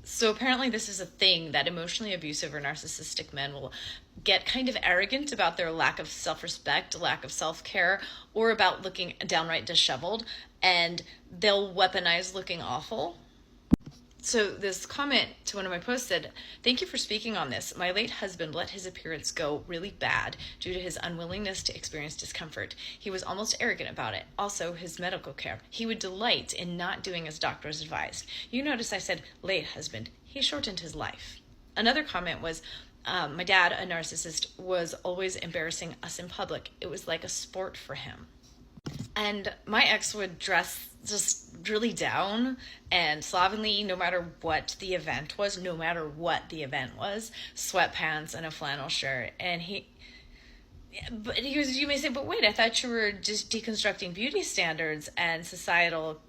So apparently this is a thing that emotionally abusive or narcissistic men will get kind of arrogant about their lack of self-respect, lack of self-care, or about looking downright disheveled, and they'll weaponize looking awful. So this comment to one of my posts said, "Thank you for speaking on this. My late husband let his appearance go really bad due to his unwillingness to experience discomfort. He was almost arrogant about it. Also, his medical care. He would delight in not doing as doctors advised." You notice I said late husband. He shortened his life. Another comment was, my dad, a narcissist, was always embarrassing us in public. It was like a sport for him. And my ex would dress just really down and slovenly no matter what the event was, sweatpants and a flannel shirt. And you may say, but wait, I thought you were just deconstructing beauty standards and societal,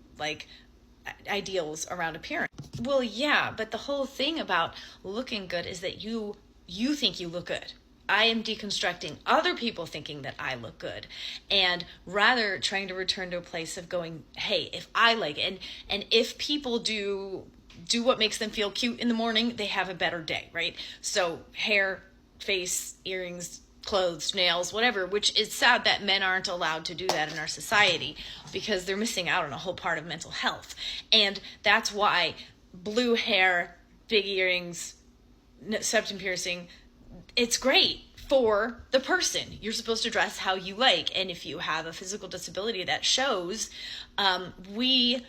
ideals around appearance. Well, yeah, but the whole thing about looking good is that you think you look good. I am deconstructing other people thinking that I look good, and rather trying to return to a place of going, hey, if I like it, and if people do what makes them feel cute in the morning, they have a better day, right? So hair, face, earrings, clothes, nails, whatever, which is sad that men aren't allowed to do that in our society because they're missing out on a whole part of mental health. And that's why blue hair, big earrings, septum piercing, it's great for the person. You're supposed to dress how you like. And if you have a physical disability that shows, we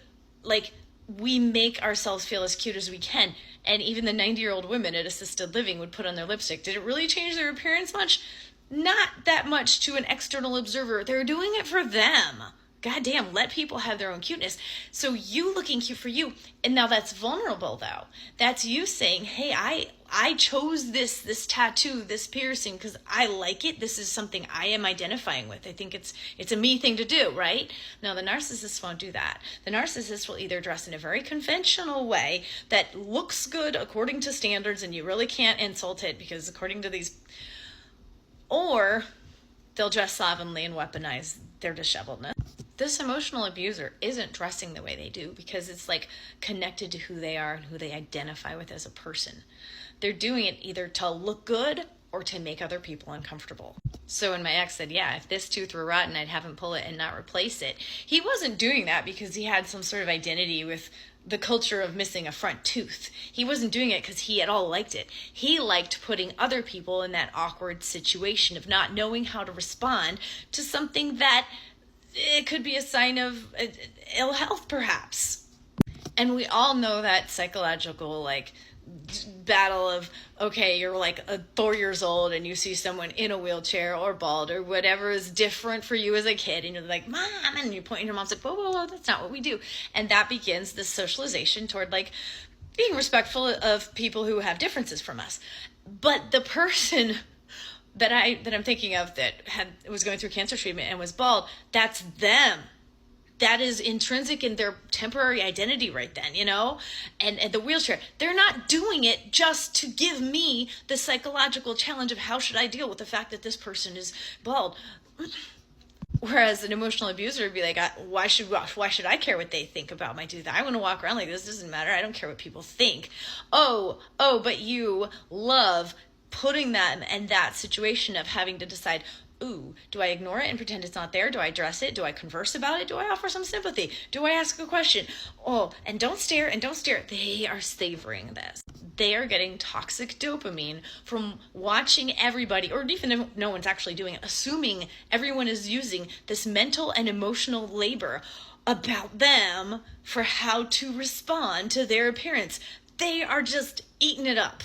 make ourselves feel as cute as we can. And even the 90-year-old women at assisted living would put on their lipstick. Did it really change their appearance much? Not that much to an external observer. They're doing it for them. Goddamn, let people have their own cuteness. So you looking cute for you. And now that's vulnerable, though. That's you saying, hey, I chose this tattoo, this piercing, because I like it. This is something I am identifying with. I think it's a me thing to do, right? Now, the narcissist won't do that. The narcissist will either dress in a very conventional way that looks good according to standards, and you really can't insult it because according to these, or they'll dress slovenly and weaponize their disheveledness. This emotional abuser isn't dressing the way they do because it's connected to who they are and who they identify with as a person. They're doing it either to look good or to make other people uncomfortable. So when my ex said, yeah, if this tooth were rotten, I'd have him pull it and not replace it. He wasn't doing that because he had some sort of identity with the culture of missing a front tooth. He wasn't doing it because he at all liked it. He liked putting other people in that awkward situation of not knowing how to respond to something that it could be a sign of ill health, perhaps. And we all know that psychological, battle of, okay, you're 4 years old and you see someone in a wheelchair or bald or whatever is different for you as a kid, and you're like, Mom, and you point, and your mom's like, whoa, that's not what we do. And that begins this socialization toward being respectful of people who have differences from us. But the person that I'm thinking of that was going through cancer treatment and was bald, that's them. That is intrinsic in their temporary identity right then, and the wheelchair. They're not doing it just to give me the psychological challenge of how should I deal with the fact that this person is bald. Whereas an emotional abuser would be like, why should I care what they think about my tooth? I want to walk around like this. Doesn't matter. I don't care what people think. Oh, but you love putting them in that situation of having to decide, ooh, do I ignore it and pretend it's not there? Do I address it? Do I converse about it? Do I offer some sympathy? Do I ask a question? Oh, and don't stare. They are savoring this. They are getting toxic dopamine from watching everybody, or even if no one's actually doing it, assuming everyone is using this mental and emotional labor about them for how to respond to their appearance. They are just eating it up.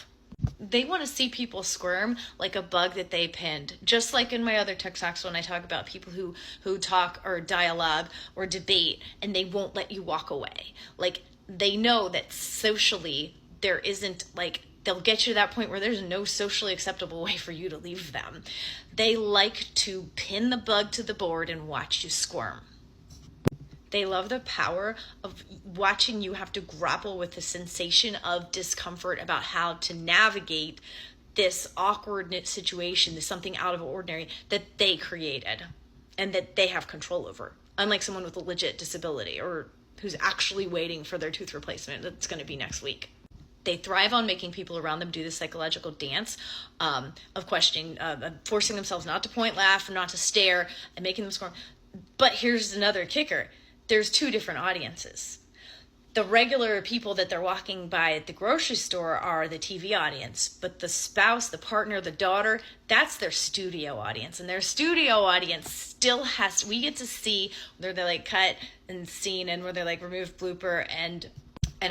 They want to see people squirm like a bug that they pinned. Just like in my other TikToks when I talk about people who talk or dialogue or debate and they won't let you walk away. They know that socially there isn't they'll get you to that point where there's no socially acceptable way for you to leave them. They like to pin the bug to the board and watch you squirm. They love the power of watching you have to grapple with the sensation of discomfort about how to navigate this awkward situation, this something out of ordinary that they created and that they have control over. Unlike someone with a legit disability or who's actually waiting for their tooth replacement that's going to be next week. They thrive on making people around them do the psychological dance of questioning, forcing themselves not to point, laugh, or not to stare, and making them squirm. But here's another kicker. There's two different audiences. The regular people that they're walking by at the grocery store are the TV audience, but the spouse, the partner, the daughter, that's their studio audience. And their studio audience still we get to see where they're like cut and scene and where they're like remove blooper and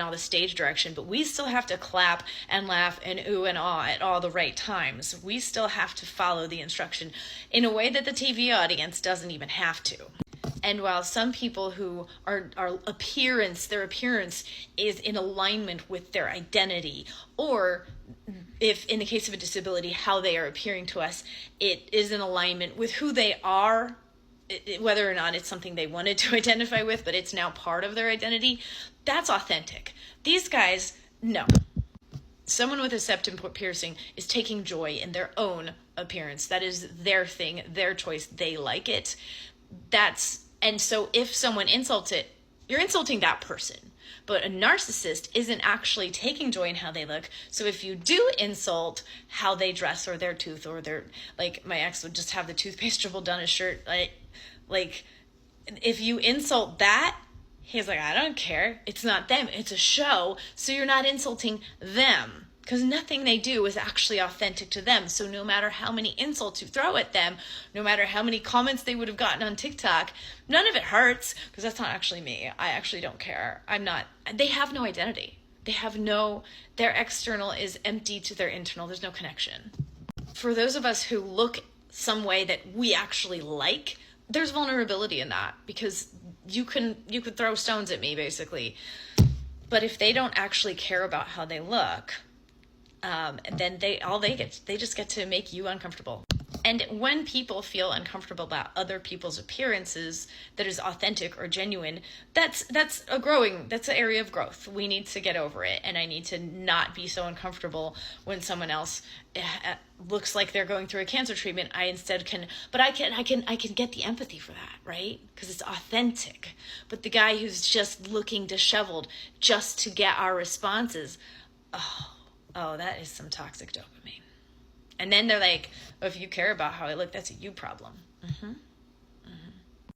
all the stage direction, but we still have to clap and laugh and ooh and ah at all the right times. We still have to follow the instruction in a way that the TV audience doesn't even have to. And while some people who their appearance is in alignment with their identity, or if in the case of a disability, how they are appearing to us, it is in alignment with who they are, whether or not it's something they wanted to identify with, but it's now part of their identity, that's authentic. These guys, no. Someone with a septum piercing is taking joy in their own appearance. That is their thing, their choice. They like it. And so if someone insults it, you're insulting that person. But a narcissist isn't actually taking joy in how they look. So if you do insult how they dress or their tooth or their, like my ex would just have the toothpaste dribbled down his shirt. Like if you insult that, he's like, I don't care. It's not them. It's a show. So you're not insulting them because nothing they do is actually authentic to them. So no matter how many insults you throw at them, no matter how many comments they would have gotten on TikTok, none of it hurts because that's not actually me. I actually don't care. They have no identity. Their external is empty to their internal. There's no connection. For those of us who look some way that we actually like, there's vulnerability in that because you could throw stones at me basically. But if they don't actually care about how they look, then they just get to make you uncomfortable. And when people feel uncomfortable about other people's appearances that is authentic or genuine, that's an area of growth. We need to get over it. And I need to not be so uncomfortable when someone else looks like they're going through a cancer treatment. I can get the empathy for that, right? Because it's authentic. But the guy who's just looking disheveled just to get our responses, oh, that is some toxic dopamine. And then they're like, if you care about how I look, that's a you problem. Mm-hmm.